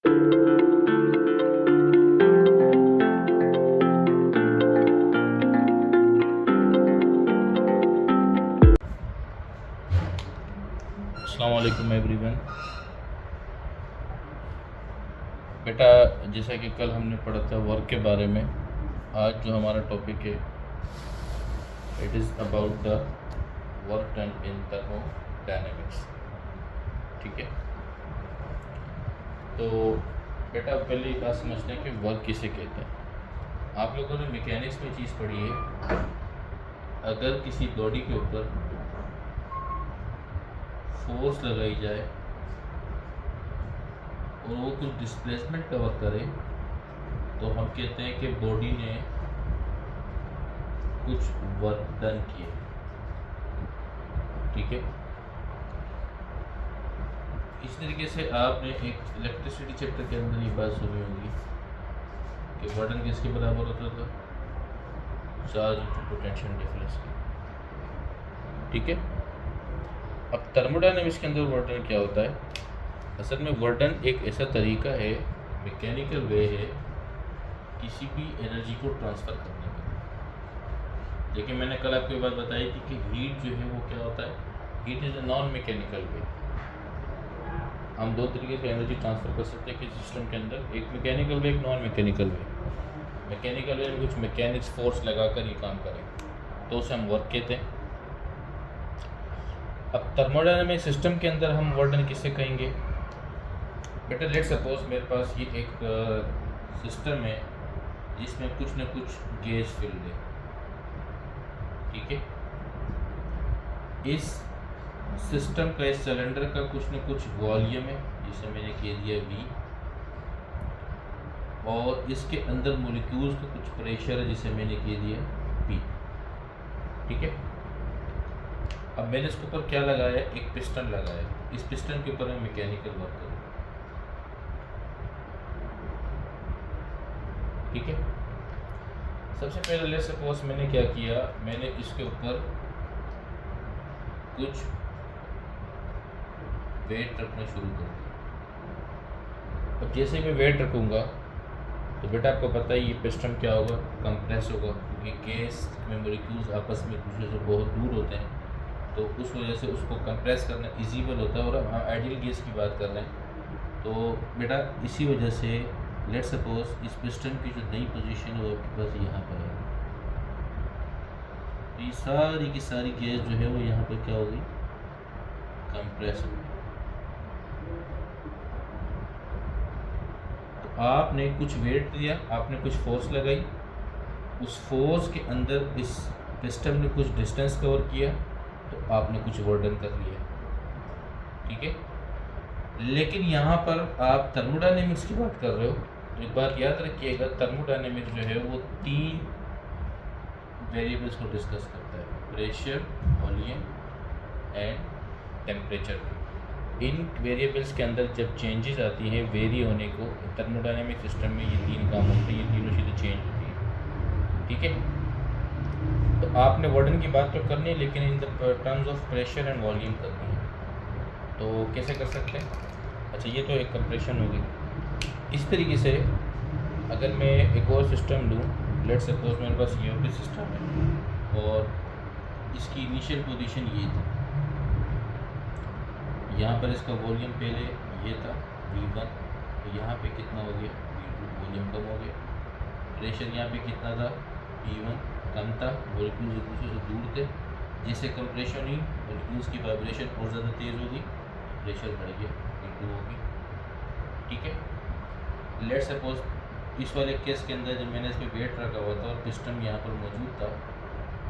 अस्सलाम वालेकुम एवरीवन। बेटा, जैसा कि कल हमने पढ़ा था वर्क के बारे में, आज जो हमारा टॉपिक है it is about the work done in thermodynamics. ठीक है, तो बेटा पहले ये बात समझते हैं कि वर्क किसे कहते हैं। आप लोगों ने मैकेनिक्स में चीज़ पढ़ी है, अगर किसी बॉडी के ऊपर फोर्स लगाई जाए और वो कुछ डिस्प्लेसमेंट कवर करे तो हम कहते हैं कि बॉडी ने कुछ वर्क डन किए। ठीक है, इस तरीके से आपने एक इलेक्ट्रिसिटी चैप्टर के अंदर ये बात सुनी होगी कि वर्क डन किसके बराबर होता था, चार्ज इंटू पोटेंशियल डिफरेंस की। ठीक है, अब थर्मोडायनेमिक्स के अंदर वर्क डन क्या होता है? असल में वर्क डन एक ऐसा तरीका है, मैकेनिकल वे है किसी भी एनर्जी को ट्रांसफ़र करने का। लेकिन मैंने कल आपको ये बात बताई थी कि हीट जो है वो क्या होता है, heat is a non mechanical वे। हम दो तरीके से एनर्जी ट्रांसफ़र कर सकते हैं किसी सिस्टम के अंदर, एक मैकेनिकल वे, एक नॉन मैकेनिकल वे। मैकेनिकल वे में कुछ मैकेनिक्स फोर्स लगा कर ये काम करें तो उसे हम वर्क कहते हैं। अब थर्मोडायनेमिक सिस्टम के अंदर हम वर्क डन किससे कहेंगे? बेटा लेट सपोज मेरे पास ये एक सिस्टम है जिसमें कुछ न कुछ गैस फिल्ड है। ठीक है, इस सिस्टम का, इस सिलेंडर का कुछ न कुछ वॉल्यूम है जिसे मैंने कह दिया V, और इसके अंदर मॉलिक्यूल्स का कुछ प्रेशर है जिसे मैंने कह दिया P। ठीक है, अब मैंने इसके ऊपर क्या लगाया, एक पिस्टन लगाया। इस पिस्टन के ऊपर मैं मैकेनिकल वर्क करूँ। ठीक है, सबसे पहले लेट्स सपोज मैंने क्या किया, मैंने इसके ऊपर कुछ वेट रखना शुरू कर दिया। अब जैसे मैं वेट रखूँगा तो बेटा आपको पता है ये पिस्टन क्या होगा, कंप्रेस होगा, क्योंकि गैस में मॉलिक्यूल्स आपस में एक दूसरे से बहुत दूर होते हैं, तो उस वजह से उसको कंप्रेस करना इजीबल होता है। और हम आइडियल गैस की बात कर रहे हैं तो बेटा इसी वजह से लेट सपोज इस पिस्टन की जो नई पोजीशन है वो आपके पास यहाँ पर है। ये सारी की सारी गैस जो है वो यहाँ पर क्या होगी, कंप्रेस होगी। तो आपने कुछ वेट दिया, आपने कुछ फोर्स लगाई, उस फोर्स के अंदर इस पिस्टन ने कुछ डिस्टेंस कवर किया तो आपने कुछ वर्क डन कर लिया। ठीक है, लेकिन यहाँ पर आप थर्मोडायनेमिक्स की बात कर रहे हो तो एक बात याद रखिएगा, थर्मोडायनेमिक्स जो है वो 3 वेरिएबल्स को डिस्कस करता है, pressure, volume and temperature. In variables के अंदर जब चेंजेस आती हैं वेरी होने को, थर्मोडायनेमिक सिस्टम में ये 3 काम होते हैं, ये तीनों चीज़ें चेंज होती हैं। ठीक है, तो आपने वर्क डन की बात तो करनी है लेकिन in the terms of pressure and volume करनी है। तो कैसे कर सकते हैं? अच्छा, ये तो एक कंप्रेशन होगी। इस तरीके से अगर मैं एक और सिस्टम लूँ, लेट सपोज मेरे पास ये भी सिस्टम है और इसकी इनिशियल पोजीशन ये थी, यहाँ पर इसका वॉल्यूम पहले ये था V1, तो यहाँ पे कितना हो गया V2, वॉल्यूम कम हो गया। प्रेशर यहाँ पे कितना था P1, कम था, मॉलिक्यूल्स एक दूसरे से दूर थे। जैसे कंप्रेशन हुई मॉलिक्यूल्स की वाइब्रेशन और ज़्यादा तेज़ होगी, प्रेशर बढ़ गया, P2 हो गया। ठीक है, लेट सपोज इस वाले केस के अंदर जब मैंने इस पर वेट रखा हुआ था और पिस्टन यहाँ पर मौजूद था,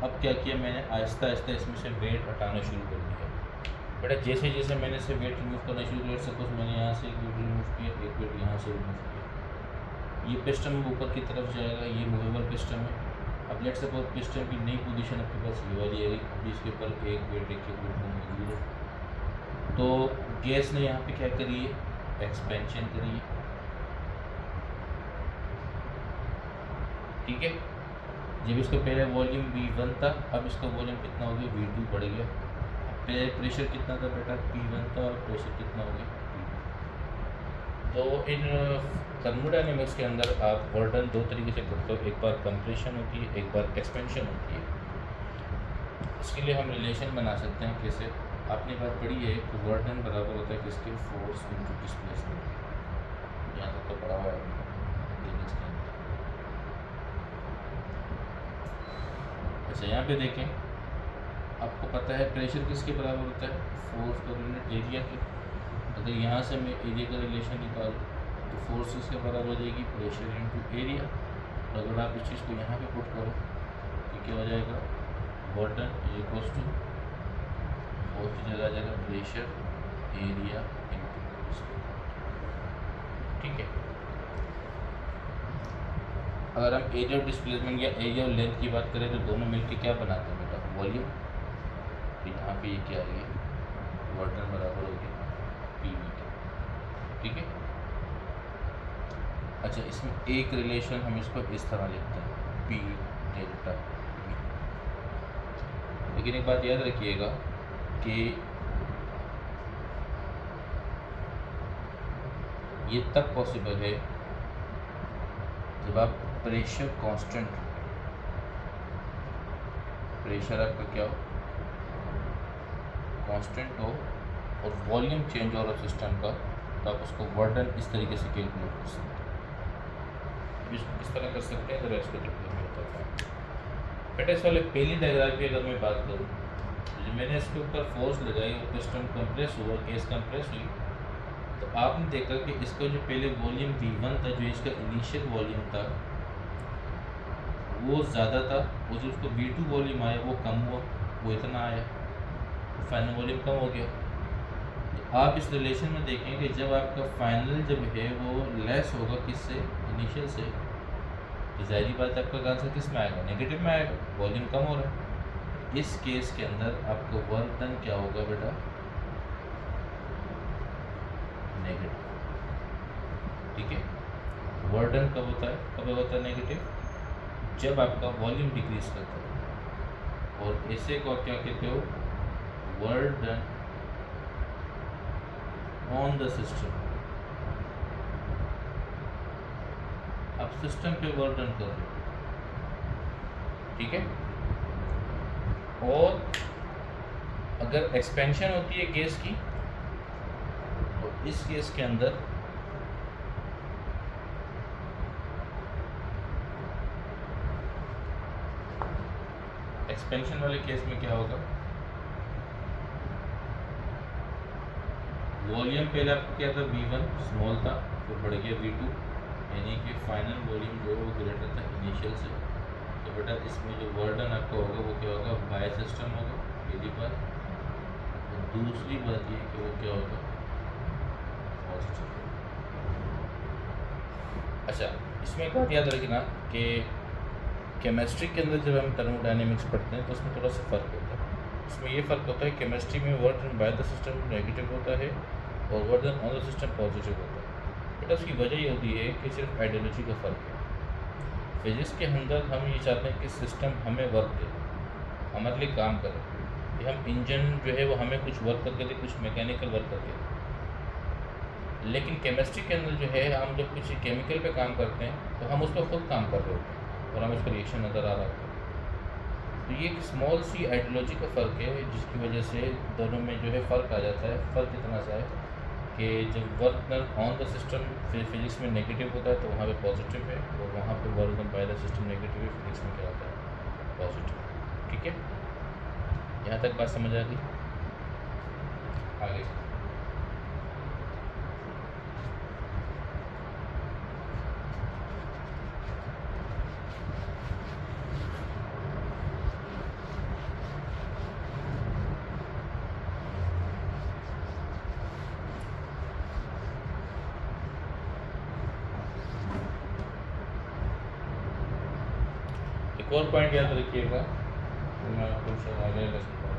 अब क्या किया मैंने, आहिस्ता आहिस्ता इसमें से वेट हटाना शुरू कर दिया। बेटा जैसे जैसे मैंने से वेट रिमूव करना शुरू किया, सपोज मैंने यहाँ से एक वेट रिमूव किया, एक वेट यहाँ से रिमूव किया, ये पिस्टन ऊपर की तरफ जाएगा, ये मूवेबल पिस्टन है। अब लेट सपोज पिस्टन की नई पोजीशन आपके पास ये वाली है, अभी इसके ऊपर एक वेट मौजूद है। तो गैस ने यहाँ पे क्या करी है, एक्सपेंशन करी है। ठीक है, जब इसका पहले वॉल्यूम V1 था, अब इसका वॉल्यूम कितना हो गया, V2 बढ़ गया। पहले प्रेशर कितना था बेटा, P1 था, और प्रेशर कितना हो गया, तो इन थर्मोडायनेमिक्स के अंदर आप वर्डन दो तरीके से करते हो, एक बार कंप्रेशन होती है, एक बार एक्सपेंशन होती है। इसके लिए हम रिलेशन बना सकते हैं कैसे, आपने बात पढ़ी है कि वर्डन बराबर होता है किसके, फोर्स इनटू डिस्प्लेसमेंट। यहाँ तक तो पढ़ा हुआ है लिमिट्स के अंदर। अच्छा यहाँ पे देखें, आपको पता है प्रेशर किसके बराबर होता है, फोर्स पर यूनिट एरिया के। अगर यहाँ से मैं एरिया का रिलेशन निकालूँ तो फोर्स किसके बराबर हो जाएगी, प्रेशर इनटू एरिया। और अगर आप इस चीज़ को यहाँ पे पुट करो तो क्या हो जाएगा, वर्डन इक्वल्स टू फोर्स की जगह आ जाएगा प्रेशर एरिया इनटू स्पीड। ठीक है। अगर हम एरिया ऑफ डिस्प्लेसमेंट या एरिया ऑफ लेंथ की बात करें तो दोनों मिलकर क्या बनाते हैं बेटा, वॉल्यूम। तो यहाँ पे ये क्या आ गया, वर्डन बराबर हो गया पीवी के। ठीक है। अच्छा इसमें एक रिलेशन हम इसको इस तरह लिखते हैं, पी डेल्टा वी। लेकिन एक बात याद रखिएगा कि ये तब पॉसिबल है जब आप प्रेशर कांस्टेंट, प्रेशर आपका क्या हो, कांस्टेंट हो, और वॉल्यूम चेंज हो रहा सिस्टम का, तो आप उसको वर्डन इस तरीके से कैलकुलेट कर सकते हैं। इस तरह कर सकते हैं, ज़रा इसको बताता हूँ। बेटा इस वाले पहली डायग्राम की अगर मैं बात करूँ, तो मैंने इसके ऊपर फोर्स लगाई और पिस्टन कंप्रेस हुआ, गैस कंप्रेस हुई, तो आपने देखा कि इसका जो पहले वॉल्यूम V1 था, जो इसका इनिशियल वॉल्यूम था वो ज़्यादा था, वो जो उसको V2 वॉल्यूम आया वो कम हुआ, वो इतना आया, तो फाइनल वॉल्यूम कम हो गया। तो आप इस रिलेशन में देखें कि जब आपका फाइनल जब है वो लेस होगा किससे, इनिशियल से, तो ज़ाहिर बात है आपका आंसर किस में आएगा, नेगेटिव में आएगा, वॉल्यूम कम हो रहा है। इस केस के अंदर आपका वर्क डन क्या होगा बेटा, नेगेटिव। ठीक है। वर्क डन कब होता है, कब होता है नेगेटिव, जब आपका वॉल्यूम डिक्रीज करता है। और ऐसे को क्या कहते हो, work done on the system. आप सिस्टम पे वर्क डन कर रहे हो। ठीक है। और अगर एक्सपेंशन होती है गैस की, तो इस गैस के अंदर एक्सपेंशन वाले केस में क्या होगा, वॉल्यूम पहले आपको क्या था, V1 स्मॉल था, फिर बढ़ गया V2, यानी कि फाइनल वॉल्यूम जो है वो ग्रेटर था इनिशियल से। तो बेटा इसमें जो वर्डन आपका होगा वो क्या होगा, बाय सिस्टम होगा पहली बात। और दूसरी बात ये कि वो क्या होगा, पॉजिटिव। अच्छा इसमें एक बात याद रखना कि केमिस्ट्री के अंदर जब हम थर्मोडायनेमिक्स पढ़ते हैं तो उसमें थोड़ा सा फ़र्क होता है। इसमें ये फ़र्क होता है, केमिस्ट्री में work done by the system negative होता है और work done on the system positive होता है। बेटा उसकी वजह ये होती है कि सिर्फ आइडियोलॉजी का फ़र्क है। फिजिक्स के अंदर हम ये चाहते हैं कि सिस्टम हमें वर्क दे, हमारे लिए काम करे, कि हम इंजन जो है वो हमें कुछ वर्क करके दे, कुछ मैकेनिकल वर्क करके दे। लेकिन केमिस्ट्री के अंदर जो है हम जब किसी केमिकल पे काम करते हैं तो हम उस पर खुद काम कर रहे होते हैं और हमें उसका रिएक्शन नज़र आ रहा होता है। तो ये एक स्मॉल सी आइडियोलॉजी का फ़र्क है जिसकी वजह से दोनों में जो है फ़र्क आ जाता है। फ़र्क इतना सा है कि जब work done on the system physics में नेगेटिव होता है तो वहाँ पे पॉजिटिव है, और वहाँ पे work done by the system negative है, फिजिक्स में क्या होता है, पॉजिटिव। ठीक है, यहाँ तक बात समझ आ गई। आगे एक और पॉइंट याद रखिएगा, तो मैं आपको शायद आगे लेसन पढ़ा।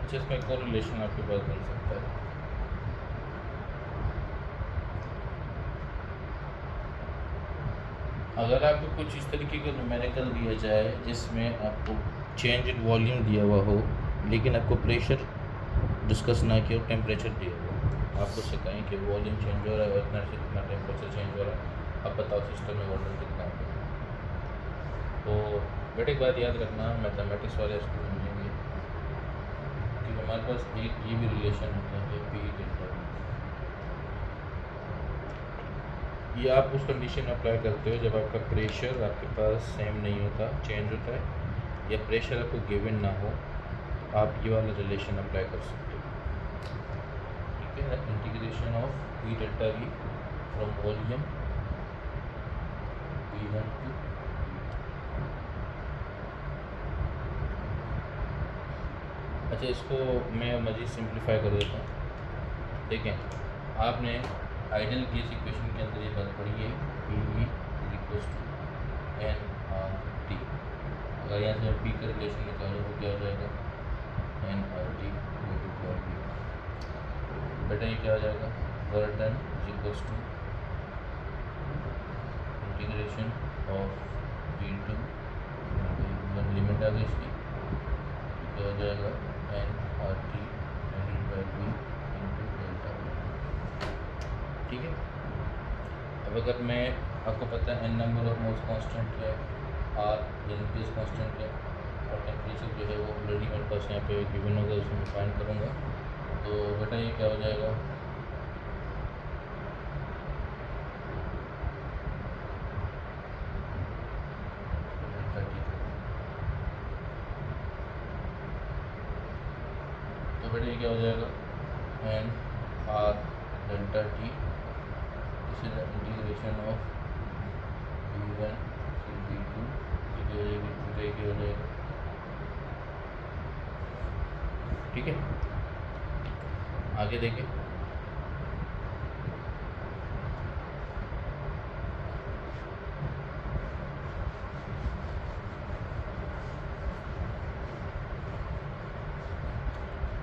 अच्छा इसमें एक और रिलेशन आपके पास बन सकता है। अगर आपको कुछ इस तरीके का न्यूमेरिकल दिया जाए जिसमें आपको चेंज इन वॉल्यूम दिया हुआ हो, लेकिन आपको प्रेशर डिस्कस ना किया, टेम्परेचर दिया हुआ, आपको सिखाएं कि वॉल्यूम चेंज हो रहा है, इतना से कितना टेम्परेचर चेंज हो रहा है, अब बताओ सिस्टम में वाटर कितना होगा। तो बेटे एक बात याद रखना, मैथमेटिक्स वाले इसको समझेंगे कि हमारे पास एक ये भी रिलेशन होता है पी डेल्टा वी। ये आप उस कंडीशन में अप्लाई करते हो जब आपका प्रेशर आपके पास सेम नहीं होता, चेंज होता है, या प्रेशर आपको गिवन ना हो, आप ये वाला रिलेशन अप्लाई कर सकते हो। ठीक है, integration of P delta V from volume V1 to अच्छा, इसको मैं मज़ीद सिंप्लीफाई कर देता हूँ। देखें, आपने आइडियल गैस इक्वेशन के अंदर ये बात पढ़ी है P V is equal to N R T. अगर यहाँ से पी का रिलेशन निकालो तो क्या हो जाएगा, N R T to point B. बेटा ये क्या हो जाएगा, work done is equal to integration of V to limit आ गई इसकी, क्या हो जाएगा N R T divided by V into delta. ठीक है, अब अगर मैं, आपको पता है N number of moles constant है, आर फेज कांस्टेंट है, और टेम्परेचर जो है वो ऑलरेडी मेरे पास यहाँ पे गिवन होगा, उसमें मैं फाइंड करूँगा। तो बेटा ये क्या हो जाएगा, तो बेटा ये क्या हो जाएगा N R delta T, this is the integration of V1 से V2, ये हो जाएगा। ठीक है, आगे देखें।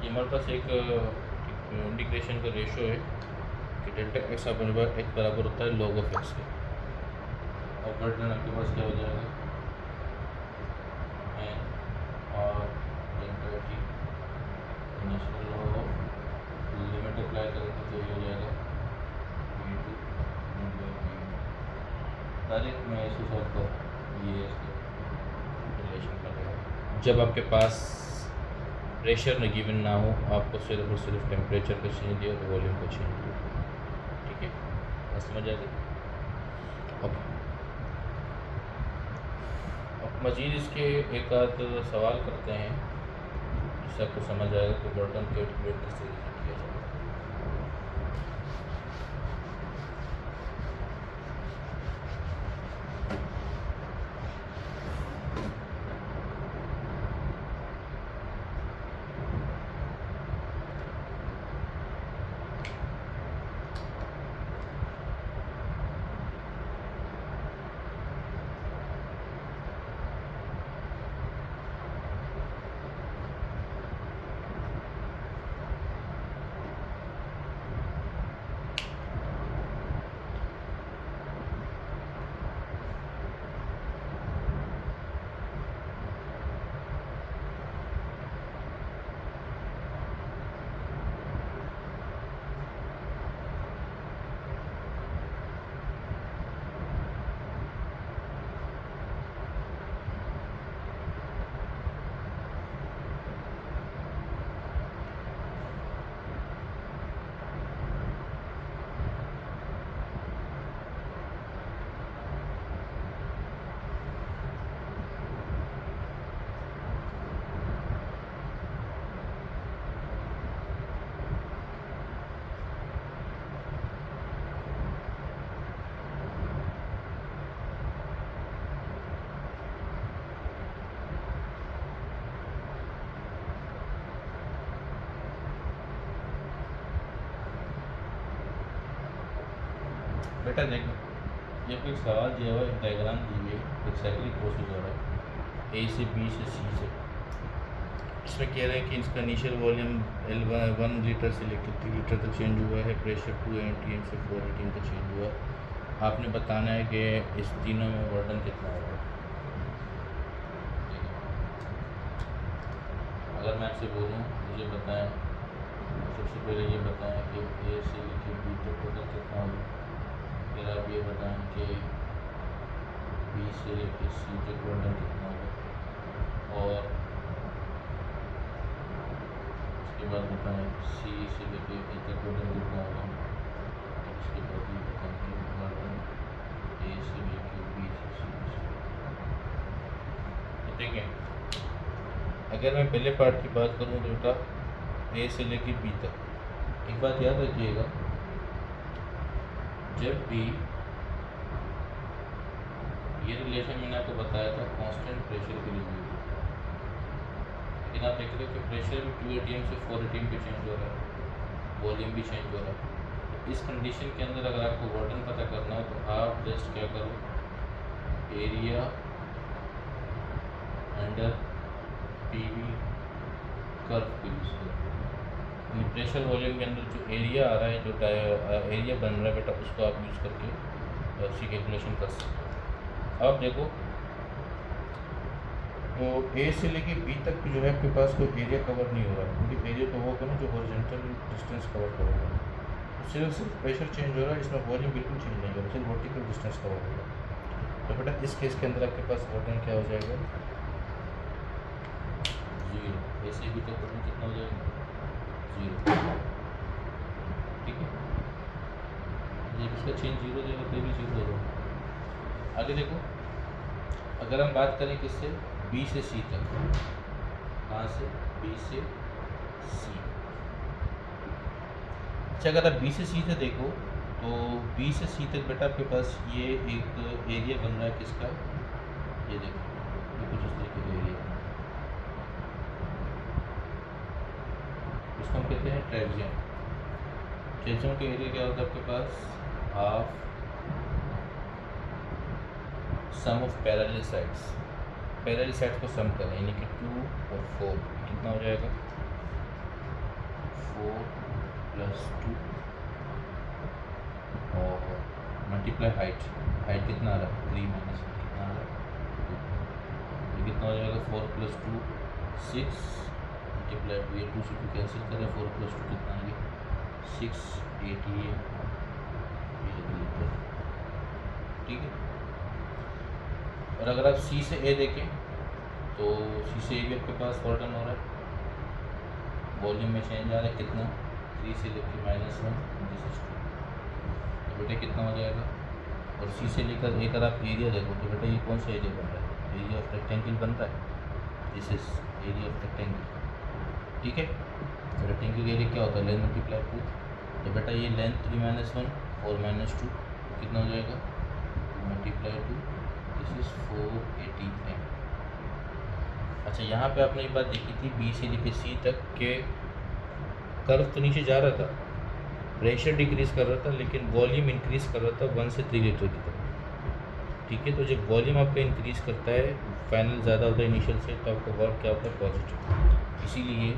ये हमारे पास एक इंटीग्रेशन का रेशो है कि डेल्टा एक्स एक्स बराबर होता है लॉग ऑफ एक्स के, और बर्डन आपके पास क्या हो जाएगा एन और delta T initial log of limit apply करेंगे तो ये हो जाएगा V2 डायरेक्ट मैं इसको सॉल्व कर ये रिलेशन करेगा। जब आपके पास प्रेशर न गिवन ना हो, आपको सिर्फ और सिर्फ टेम्परेचर का चेंज दिया तो वॉल्यूम का चेंज दिया। ठीक है, बस समझ आ गई। ओके, अब मज़ीद इसके एक आध सवाल करते हैं जिससे आपको समझ आएगा कि बर्डन कैलकुलेट किस तरीके से किया जाए। बेटा देखो, ये कोई सवाल दिया हुआ है, एक डायग्राम दी हुई है, एक साइक्लिक प्रोसेस हो रहा है ए से बी से सी से। इसमें कह रहे हैं कि इसका इनिशियल वॉल्यूम L1 लीटर से लेकर 3 लीटर तक चेंज हुआ है, प्रेशर 2 atm से 4 atm तक चेंज हुआ है। आपने बताना है कि इस तीनों में वर्डन कितना होगा। अगर मैं आपसे बोलूँ मुझे बताएं, सबसे पहले ये बताएं कि ए से लेके बी तक टोटल कितना होगा, फिर आप ये बताएं कि बी से लेके सी तक टोटल कितना होगा, और उसके बाद बताएं सी से लेके ए तक टोटल कितना होगा, और उसके बाद ये बताएं कि टोटल ए से लेके बी से सी। ठीक है, अगर मैं पहले पार्ट की बात करूँ तो बेटा ए से लेके बी तक, एक बात याद रखिएगा, जब भी ये रिलेशन मैंने आपको बताया था कांस्टेंट प्रेशर के लिए, लेकिन आप देख रहे हो कि प्रेशर भी 2 atm से 4 atm पे चेंज हो रहा है, वॉल्यूम भी चेंज हो रहा है। तो इस कंडीशन के अंदर अगर आपको वार्डन पता करना है तो आप जस्ट क्या करो, एरिया अंडर पीवी कर्व को यूज़ करो। प्रेशर वॉल्यूम के अंदर जो एरिया आ रहा है, जो एरिया बन रहा है बेटा, उसको आप यूज़ करके उसकी कैलकुलेशन कर सकते हो। अब देखो, तो ए से लेके बी तक जो है आपके पास कोई एरिया कवर नहीं हो रहा है, क्योंकि एरिया तो होगा ना जो हॉरिजॉन्टल डिस्टेंस कवर करेगा, सिर्फ प्रेशर चेंज हो रहा है, इसमें वॉल्यूम बिल्कुल चेंज नहीं हो रहा, सिर्फ वर्टिकल डिस्टेंस कवर होगा। तो बेटा इस केस के अंदर आपके पास वॉल्यूम क्या हो जाएगा, 0। ए से बी तक वॉल्यूम कितना हो जाएगा, 0। ठीक है, जब इसका चेंज 0 हो जाएगा तो भी 0 हो जाएगा। आगे देखो, अगर हम बात करें किससे, बी से सी तक, कहाँ से, बी से सी। अच्छा, अगर आप बी से सी से देखो तो बी से सी तक बेटा आपके पास ये एक एरिया बन रहा है किसका, ये देखो, ये कुछ इस तरीके का एरिया, इसको हम कहते हैं ट्रेपज़ोन। ट्रेपज़ोन का एरिया क्या होता है आपके पास, half sum of parallel sides. Parallel sides को सम करें, यानी कि 2 और 4 कितना हो जाएगा, 4 + 2 और मल्टीप्लाई हाइट, हाइट कितना आ रहा है, 3 - 1 कितना आ रहा है, 2। ये कितना हो जाएगा, 4 + 2 6 मल्टीप्लाई 2, ये 2 से 2 कैंसिल करें, 4 + 2 कितना आ गया, 6 8 ये ठीक है। और अगर आप सी से ए देखें तो सी से ए भी आपके पास वॉल्टन हो रहा है, वॉल्यूम में चेंज आ रहा है, कितना, 3 से लेकर -1 दिस इज 2, तो बेटा कितना हो जाएगा। और सी से लेकर ए अगर आप एरिया देखो तो बेटा ये कौन सा एरिया बन रहा है, एरिया ऑफ रेक्टेंगल बन रहा है, this is area of rectangle. ठीक है, तो रेक्टेंगल एरिया क्या होता है, लेंथ मल्टीप्लाई विड्थ, तो बेटा ये लेंथ 3 - 1 और -2 कितना हो जाएगा, 2 × 2, दिस इज 480 m। अच्छा, यहाँ पे आपने एक बात देखी थी, बी से लेके सी तक के कर्व तो नीचे जा रहा था, प्रेशर डिक्रीज कर रहा था, लेकिन वॉल्यूम इंक्रीज कर रहा था 1 से 3 लीटर की तरफ। ठीक है, तो जब वॉल्यूम आपका इंक्रीज करता है, फाइनल ज़्यादा होता है इनिशियल से, तो आपका वर्क क्या होता है, पॉजिटिव। इसीलिए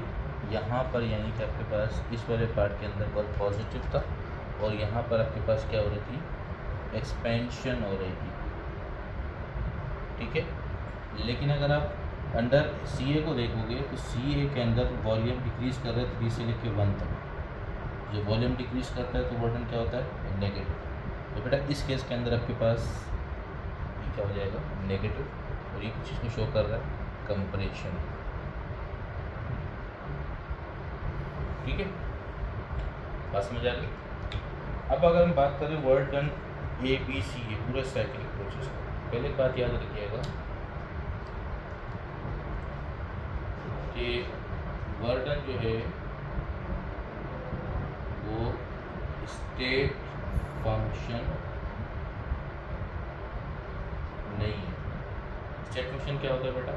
यहाँ पर यानी कि आपके पास इस वाले पार्ट के अंदर वर्क पॉजिटिव था, और यहाँ पर आपके पास क्या हो रही थी, एक्सपेंशन हो रही थी। ठीक है, लेकिन अगर आप अंडर सी ए को देखोगे तो सी ए के अंदर वॉल्यूम डिक्रीज़ कर रहे हैं 3 से लेकर 1 तक। जो वॉल्यूम डिक्रीज़ करता है तो वर्डन क्या होता है, नेगेटिव। तो बेटा इस केस के अंदर आपके पास ये क्या हो जाएगा, नेगेटिव, और ये कुछ इसको शो कर रहा है, कंप्रेशन। ठीक है, बात समझ आ गई। अब अगर हम बात करें work done A B C, ये पूरा साइक्लिक प्रोसेस का, पहले एक बात याद रखिएगा कि वर्क डन जो है वो स्टेट फंक्शन नहीं है। स्टेट फंक्शन क्या होता है बेटा,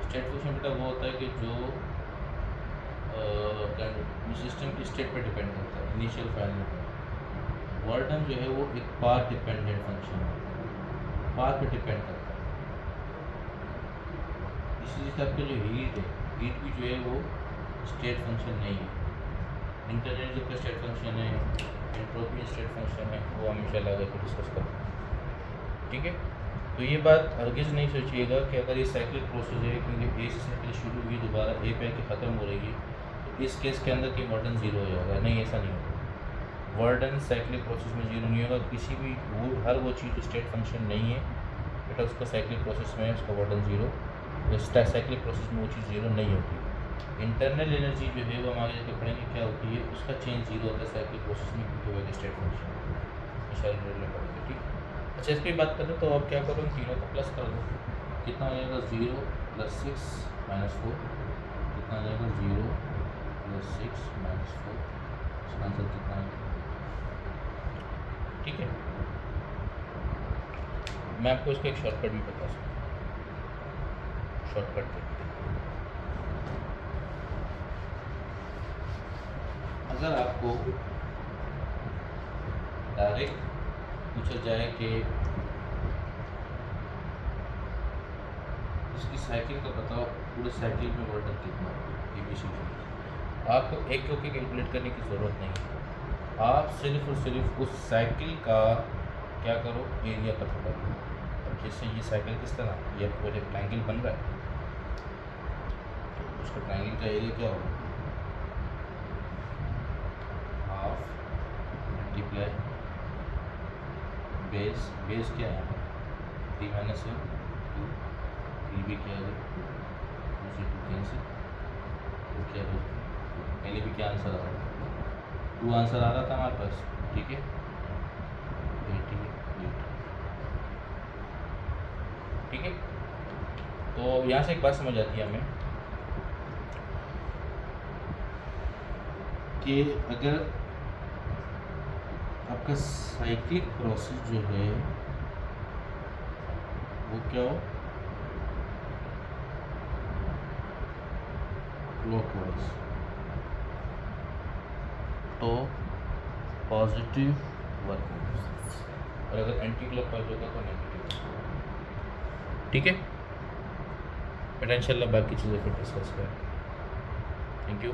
स्टेट फंक्शन बेटा वो होता है कि जो सिस्टम की स्टेट पे डिपेंड करता है, इनिशियल फाइनल पे। वर्क डन जो है वो एक पाथ डिपेंडेंट फंक्शन है, पाथ पे डिपेंड करता है। इसी हिसाब के जो हीट है, हीट भी जो है वो स्टेट फंक्शन नहीं है। इंटरनेट का स्टेट फंक्शन है, एंट्रोपी स्टेट फंक्शन है, वो हम इंशाल्लाह आगे फिर डिस्कस करेंगे। ठीक है, तो ये बात हरगिज़ नहीं सोचिएगा कि अगर ये साइक्लिक प्रोसेस है, क्योंकि ए से साइकिल शुरू हुई दोबारा ए पे आके ख़त्म हो रही है, तो इस केस के अंदर कि वर्डन ज़ीरो हो जाएगा। नहीं, ऐसा नहीं होगा। वर्डन साइक्लिक प्रोसेस में ज़ीरो नहीं होगा। किसी भी हर वो चीज़ स्टेट फंक्शन नहीं है बेटा, उसका साइक्लिक प्रोसेस में उसका वर्डन ज़ीरो, साइक्लिक प्रोसेस में वो चीज़ ज़ीरो नहीं होती। इंटरनल एनर्जी जो है वो हम आगे जाकर पढ़ेंगे क्या होती है, उसका चेंज ज़ीरो होता है साइक्लिक प्रोसेस में, क्योंकि वो स्टेट फंक्शन में पढ़ेंगे। ठीक। अच्छा, इस पर बात करें तो अब क्या करो, तीनों को प्लस कर दो। कितना आ जाएगा, 0 + 6 - 4। कितना आ जाएगा, 0 + 6 - 4। इसका आंसर कितना है? ठीक है, मैं आपको इसका एक शॉर्टकट भी बता सकता हूँ। शॉर्टकट देखते हैं। अगर आपको डायरेक्ट पूछा जाए कि इसकी साइकिल का बताओ, पूरे साइकिल में वर्डन कितना है, ABC, आपको एक होके कैलकुलेट करने की ज़रूरत नहीं है। आप सिर्फ और सिर्फ उस साइकिल का क्या करो, एरिया पता करो। अब जैसे ये साइकिल किस तरह, ये पूरे ट्रायंगल बन रहा है, तो उसका ट्रायंगल का एरिया क्या होगा, हाफ मल्टीप्लाई बेस। बेस क्या है, 3 - 1 2, 3 भी क्या है, 2 से 2 कैंसिल, तो क्या है, पहले भी क्या आंसर आ रहा था, 2 आंसर आ रहा था हमारे पास। ठीक है, 88। ठीक है, तो यहाँ से एक बात समझ आती है हमें कि अगर आपका साइक्लिक प्रोसेस जो है वो क्या हो, क्लॉकवाइज, तो पॉजिटिव वर्क होगा, और अगर एंटी क्लॉकवाइज होगा तो नेगेटिव। ठीक है, बेटा इंशाल्लाह बाकी चीज़ें फिर डिस्कस करें। Thank you.